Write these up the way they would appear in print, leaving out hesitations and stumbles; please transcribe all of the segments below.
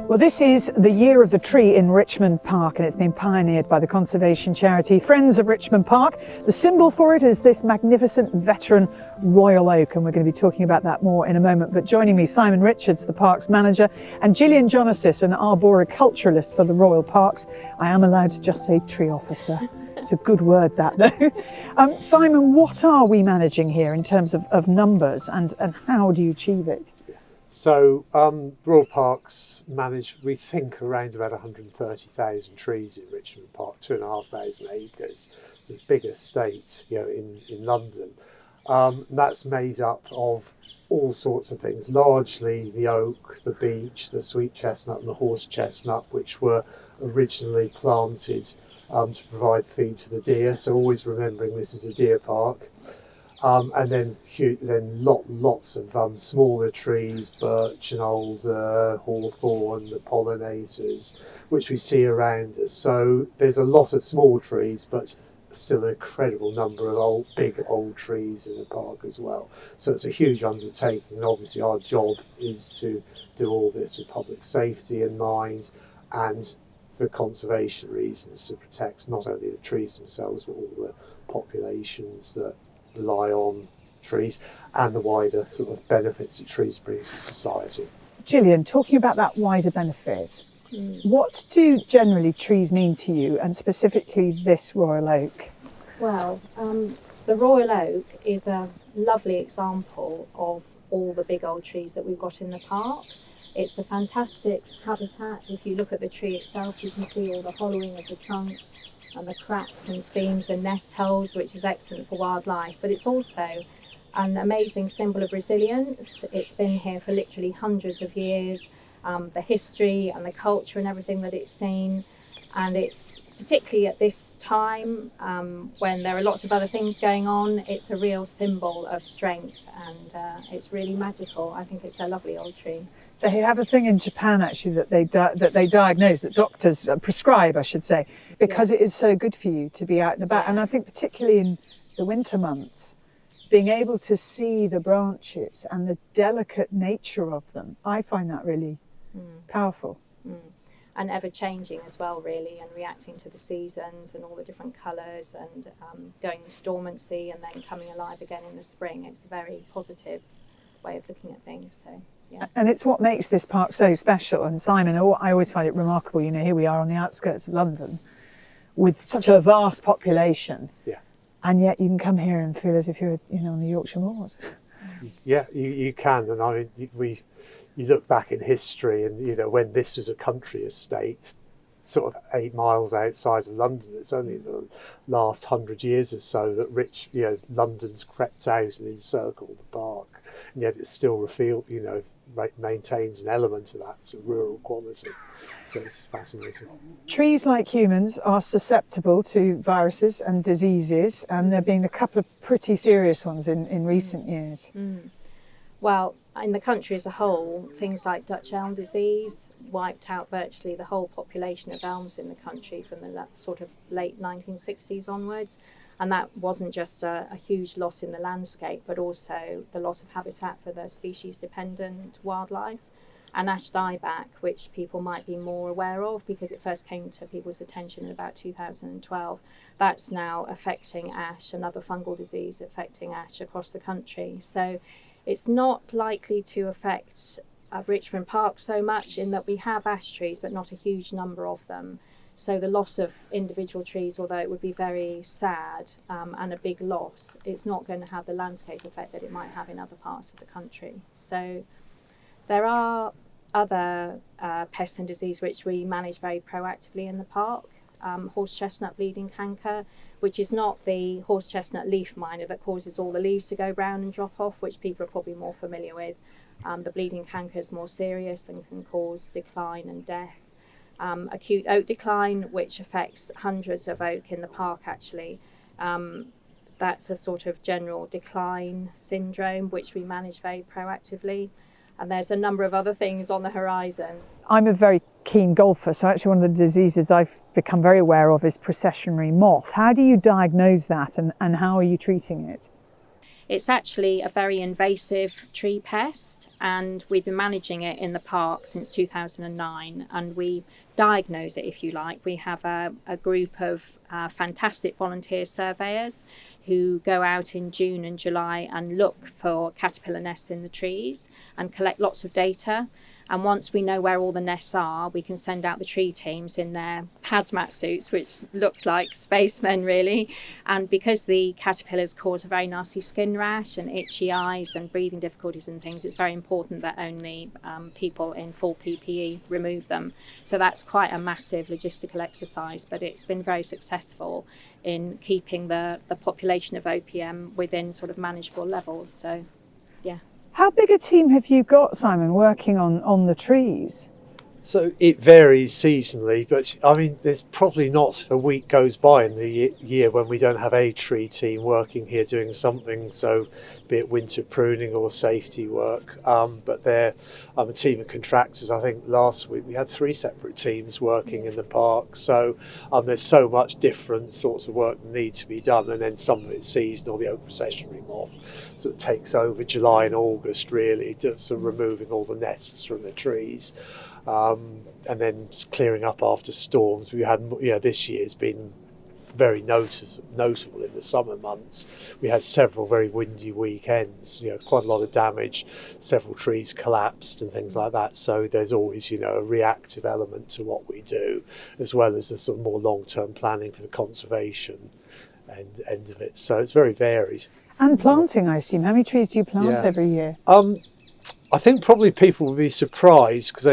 Well, this is the year of the tree in Richmond Park, and it's been pioneered by the conservation charity Friends of Richmond Park. The symbol for it is this magnificent veteran royal oak, and we're going to be talking about that more in a moment. But joining me, Simon Richards, the park's manager, and Gillian Jonusas, an arboriculturist for the Royal Parks. I am allowed to just say tree officer. It's a good word, that, though. Simon, what are we managing here in terms of numbers, and how do you achieve it? So Royal Parks manage, we think, around about 130,000 trees in Richmond Park, 2,500 acres. It's the biggest estate, in London. That's made up of all sorts of things, largely the oak, the beech, the sweet chestnut and the horse chestnut, which were originally planted to provide feed to the deer. So always remembering this is a deer park. And then lots of smaller trees, birch and alder, hawthorn, the pollinators, which we see around us. So there's a lot of small trees, but still an incredible number of big old trees in the park as well. So it's a huge undertaking, and obviously our job is to do all this with public safety in mind and for conservation reasons, to protect not only the trees themselves, but all the populations that rely on trees and the wider sort of benefits that trees bring to society. Gillian, talking about that wider benefit, what do generally trees mean to you, and specifically this royal oak? Well, the royal oak is a lovely example of all the big old trees that we've got in the park. It's a fantastic habitat. If you look at the tree itself, you can see all the hollowing of the trunk and the cracks and seams and nest holes, which is excellent for wildlife. But it's also an amazing symbol of resilience. It's been here for literally hundreds of years. The history and the culture and everything that it's seen, and it's particularly at this time when there are lots of other things going on, it's a real symbol of strength, and it's really magical. I think it's a lovely old tree. They have a thing in Japan actually that they diagnose, that doctors prescribe, I should say, because It is so good for you to be out and about. And I think particularly in the winter months, being able to see the branches and the delicate nature of them, I find that really powerful. And ever changing as well, really, and reacting to the seasons and all the different colours, and going into dormancy and then coming alive again in the spring. It's a very positive way of looking at things. So. Yeah. And it's what makes this park so special. And Simon, I always find it remarkable, here we are on the outskirts of London with such a vast population, and yet you can come here and feel as if you're on the Yorkshire moors. Yeah, you can. And I mean, you look back in history, and when this was a country estate, sort of 8 miles outside of London, it's only the last 100 years or so that London's crept out and encircled the park, and yet it's still maintains an element of that sort of rural quality. So it's fascinating. Trees, like humans, are susceptible to viruses and diseases, and there have been a couple of pretty serious ones in recent years. Well, in the country as a whole, things like Dutch elm disease wiped out virtually the whole population of elms in the country from the sort of late 1960s onwards. And that wasn't just a huge loss in the landscape, but also the loss of habitat for the species-dependent wildlife. And ash dieback, which people might be more aware of because it first came to people's attention in about 2012, that's now affecting ash, another fungal disease affecting ash across the country. So it's not likely to affect Richmond Park so much, in that we have ash trees, but not a huge number of them. So the loss of individual trees, although it would be very sad and a big loss, it's not going to have the landscape effect that it might have in other parts of the country. So there are other pests and disease which we manage very proactively in the park. Horse chestnut bleeding canker, which is not the horse chestnut leaf miner that causes all the leaves to go brown and drop off, which people are probably more familiar with. The bleeding canker is more serious and can cause decline and death. Acute oak decline, which affects hundreds of oak in the park actually. That's a sort of general decline syndrome which we manage very proactively. and there's a number of other things on the horizon. I'm a very keen golfer, so actually one of the diseases I've become very aware of is Precessionary moth. How do you diagnose that, and how are you treating it? It's actually a very invasive tree pest, and we've been managing it in the park since 2009, and we diagnose it, if you like. We have a group of fantastic volunteer surveyors who go out in June and July and look for caterpillar nests in the trees and collect lots of data. And once we know where all the nests are, we can send out the tree teams in their hazmat suits, which look like spacemen really. And because the caterpillars cause a very nasty skin rash and itchy eyes and breathing difficulties and things, it's very important that only people in full PPE remove them. So that's quite a massive logistical exercise, but it's been very successful in keeping the population of OPM within sort of manageable levels. So, yeah. How big a team have you got, Simon, working on the trees? So it varies seasonally, but I mean, there's probably not a week goes by in the year when we don't have a tree team working here doing something, so be it winter pruning or safety work. But they're a team of contractors. I think last week we had 3 separate teams working in the park, so there's so much different sorts of work that need to be done, and then some of it's seasonal. The oak Precessionary moth sort of takes over July and August really, sort of removing all the nests from the trees. And then clearing up after storms. We had, this year's been very notable in the summer months. We had several very windy weekends, quite a lot of damage, several trees collapsed and things like that. So there's always, a reactive element to what we do, as well as the sort of more long-term planning for the conservation end of it. So it's very varied. And planting, I assume. How many trees do you plant every year? I think probably people will be surprised because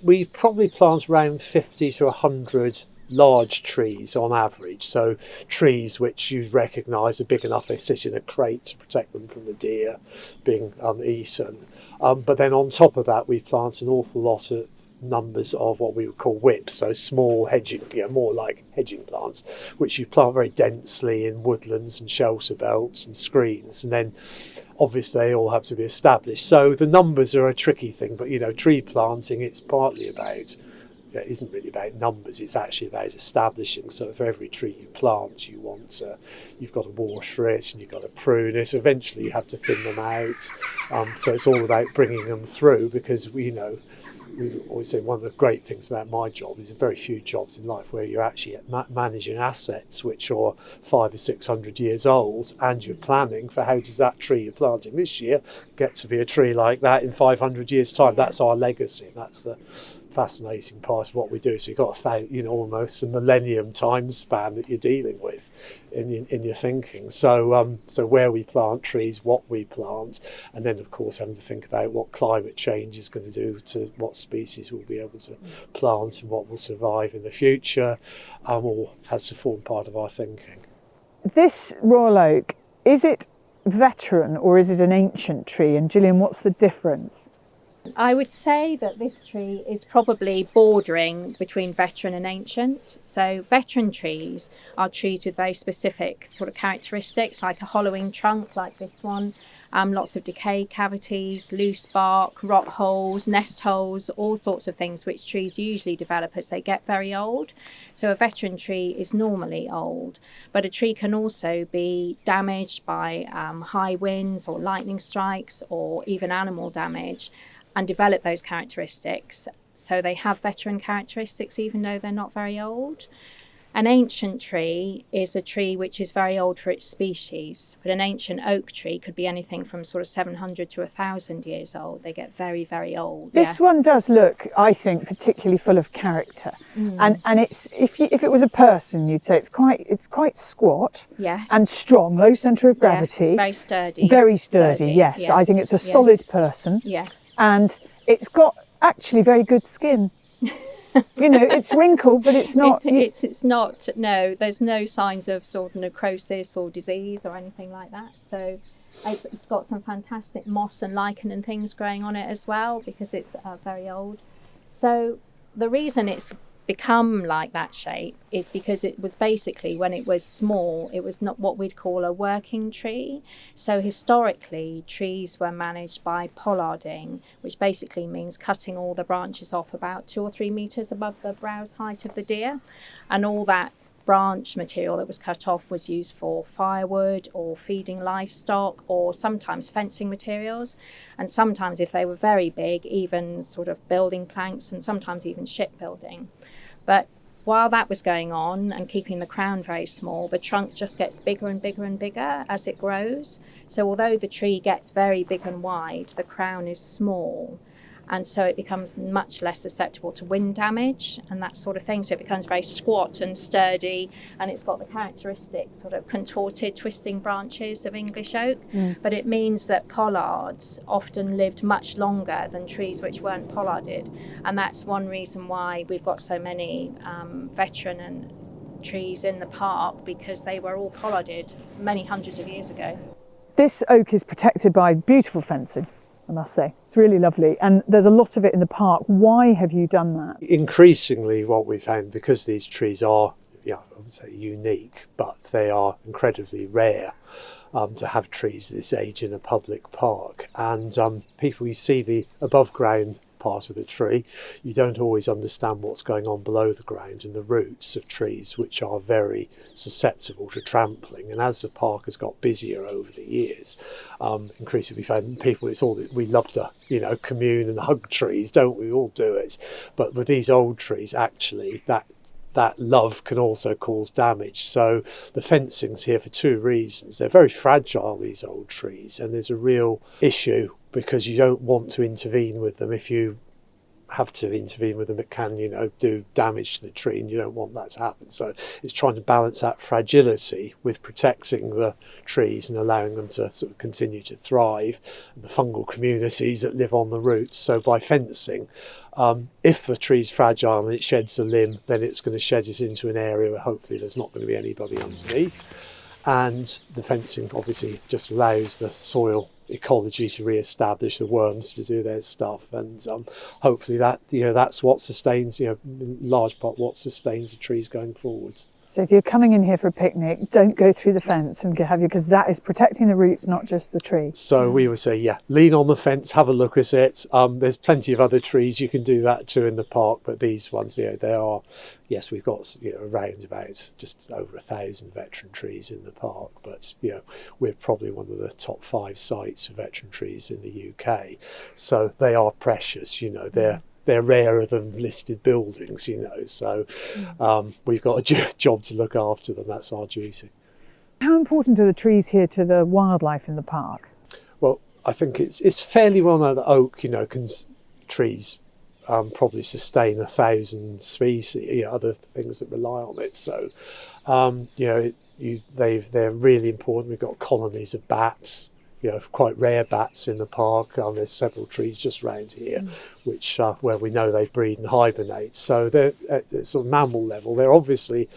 we probably plant around 50 to 100 large trees on average. So trees which you recognise are big enough they sit in a crate to protect them from the deer being eaten. But then on top of that we plant an awful lot of numbers of what we would call whips, so small hedging, more like hedging plants, which you plant very densely in woodlands and shelter belts and screens, and then obviously they all have to be established. So the numbers are a tricky thing, but tree planting, it's partly about, it isn't really about numbers, it's actually about establishing. So for every tree you plant, you've got to water it and you've got to prune it. Eventually you have to thin them out. So it's all about bringing them through, because we've always said one of the great things about my job is very few jobs in life where you're actually managing assets which are 500 or 600 years old, and you're planning for how does that tree you're planting this year get to be a tree like that in 500 years time. That's our legacy, and that's the fascinating part of what we do. So you've got almost a millennium time span that you're dealing with in your thinking. So where we plant trees, what we plant, and then of course having to think about what climate change is going to do to what species we'll be able to plant and what will survive in the future, all has to form part of our thinking. This royal oak, is it veteran or is it an ancient tree? And Gillian, what's the difference? I would say that this tree is probably bordering between veteran and ancient. So veteran trees are trees with very specific sort of characteristics, like a hollowing trunk like this one, lots of decay cavities, loose bark, rot holes, nest holes, all sorts of things which trees usually develop as they get very old. So a veteran tree is normally old, but a tree can also be damaged by high winds or lightning strikes or even animal damage, and develop those characteristics. So they have veteran characteristics even though they're not very old. An ancient tree is a tree which is very old for its species, but an ancient oak tree could be anything from sort of 700 to 1,000 years old. They get very, very old. This one does look, I think, particularly full of character. And it's if it was a person, you'd say it's quite squat, yes, and strong, low centre of gravity, yes, very sturdy. Very sturdy. Yes. I think it's a solid person. Yes, and it's got actually very good skin. It's wrinkled, but it's not. It's not. No, there's no signs of sort of necrosis or disease or anything like that. So it's got some fantastic moss and lichen and things growing on it as well, because it's very old. So the reason it's become like that shape is because it was basically, when it was small, it was not what we'd call a working tree. So historically, trees were managed by pollarding, which basically means cutting all the branches off about 2 or 3 meters above the browse height of the deer, and all that branch material that was cut off was used for firewood or feeding livestock, or sometimes fencing materials, and sometimes, if they were very big, even sort of building planks, and sometimes even shipbuilding. But while that was going on and keeping the crown very small, the trunk just gets bigger and bigger and bigger as it grows. So although the tree gets very big and wide, the crown is small. And so it becomes much less susceptible to wind damage and that sort of thing. So it becomes very squat and sturdy, and it's got the characteristic sort of contorted, twisting branches of English oak. But it means that pollards often lived much longer than trees which weren't pollarded. And that's one reason why we've got so many veteran and trees in the park, because they were all pollarded many hundreds of years ago. This oak is protected by beautiful fencing, I must say. It's really lovely, and there's a lot of it in the park. Why have you done that? Increasingly, what we found, because these trees are, I wouldn't say unique, but they are incredibly rare to have trees this age in a public park. And people, you see the above ground part of the tree, you don't always understand what's going on below the ground and the roots of trees, which are very susceptible to trampling. And as the park has got busier over the years, increasingly we find people, it's all that we love to, commune and hug trees, don't we? All do it. But with these old trees, actually, that love can also cause damage. So the fencing's here for 2 reasons. They're very fragile, these old trees, and there's a real issue because you don't want to intervene with them. If you have to intervene with them, it can, do damage to the tree, and you don't want that to happen. So it's trying to balance that fragility with protecting the trees and allowing them to sort of continue to thrive, and the fungal communities that live on the roots. So by fencing, if the tree's fragile and it sheds a limb, then it's going to shed it into an area where hopefully there's not going to be anybody underneath. And the fencing obviously just allows the soil ecology to re-establish, the worms to do their stuff, and hopefully that that's what sustains, in large part what sustains the trees going forwards. So if you're coming in here for a picnic, don't go through the fence and because that is protecting the roots, not just the tree. So we would say, lean on the fence, have a look at it. There's plenty of other trees you can do that too in the park, but these ones, they are, yes, we've got around about just over 1,000 veteran trees in the park, but we're probably one of the top 5 sites for veteran trees in the UK. So they are precious, they're rarer than listed buildings, so we've got a job to look after them. That's our duty. How important are the trees here to the wildlife in the park? Well, I think it's fairly well known that oak, trees probably sustain 1,000 species, other things that rely on it. So, they're really important. We've got colonies of bats, quite rare bats in the park. There's several trees just around here, which where we know they breed and hibernate. So they're at the sort of mammal level. They're obviously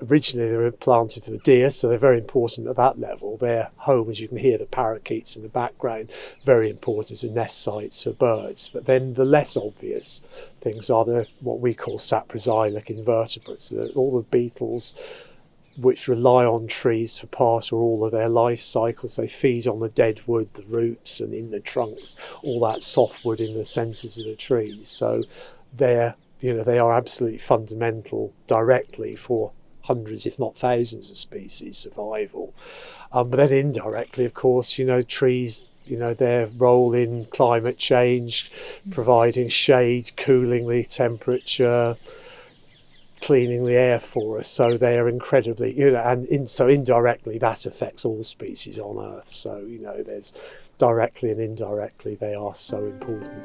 originally they were planted for the deer, so they're very important at that level. Their home, as you can hear the parakeets in the background, very important as a nest sites for birds. But then the less obvious things are what we call saproxylous invertebrates, all the beetles which rely on trees for part or all of their life cycles. They feed on the dead wood, the roots, and in the trunks, all that softwood in the centres of the trees. So they are absolutely fundamental directly for hundreds, if not thousands, of species survival. But then indirectly, of course, trees, their role in climate change, providing shade, cooling the temperature, cleaning the air for us. So they are incredibly, so indirectly that affects all species on Earth. So, there's directly and indirectly they are so important.